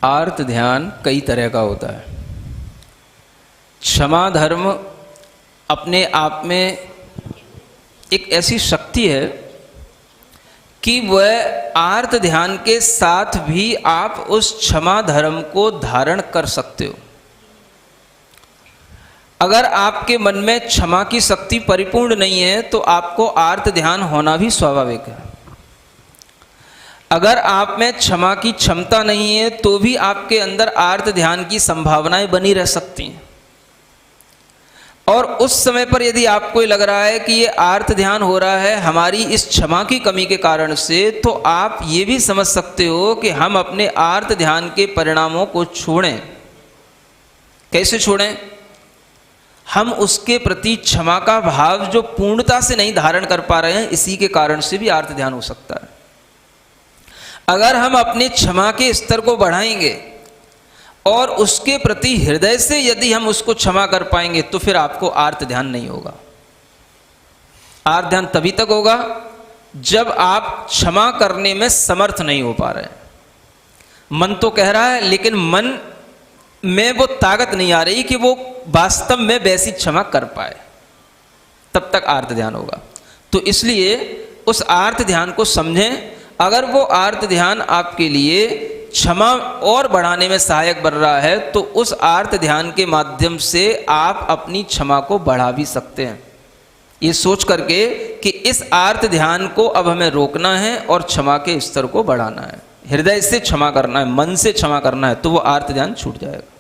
आर्त ध्यान कई तरह का होता है। क्षमा धर्म अपने आप में एक ऐसी शक्ति है कि वह आर्त ध्यान के साथ भी आप उस क्षमा धर्म को धारण कर सकते हो। अगर आपके मन में क्षमा की शक्ति परिपूर्ण नहीं है तो आपको आर्त ध्यान होना भी स्वाभाविक है। अगर आप में क्षमा की क्षमता नहीं है तो भी आपके अंदर आर्त ध्यान की संभावनाएं बनी रह सकती हैं। और उस समय पर यदि आपको लग रहा है कि ये आर्त ध्यान हो रहा है हमारी इस क्षमा की कमी के कारण से, तो आप ये भी समझ सकते हो कि हम अपने आर्त ध्यान के परिणामों को छोड़ें। कैसे छोड़ें? हम उसके प्रति क्षमा का भाव जो पूर्णता से नहीं धारण कर पा रहे हैं, इसी के कारण से भी आर्त ध्यान हो सकता है। अगर हम अपने क्षमा के स्तर को बढ़ाएंगे और उसके प्रति हृदय से यदि हम उसको क्षमा कर पाएंगे तो फिर आपको आर्त ध्यान नहीं होगा। आर्त ध्यान तभी तक होगा जब आप क्षमा करने में समर्थ नहीं हो पा रहे हैं। मन तो कह रहा है लेकिन मन में वो ताकत नहीं आ रही कि वो वास्तव में वैसी क्षमा कर पाए, तब तक आर्त ध्यान होगा। तो इसलिए उस आर्त ध्यान को समझें। अगर वो आर्त ध्यान आपके लिए क्षमा और बढ़ाने में सहायक बन रहा है तो उस आर्त ध्यान के माध्यम से आप अपनी क्षमा को बढ़ा भी सकते हैं, ये सोच करके कि इस आर्त ध्यान को अब हमें रोकना है और क्षमा के स्तर को बढ़ाना है, हृदय से क्षमा करना है, मन से क्षमा करना है, तो वो आर्त ध्यान छूट जाएगा।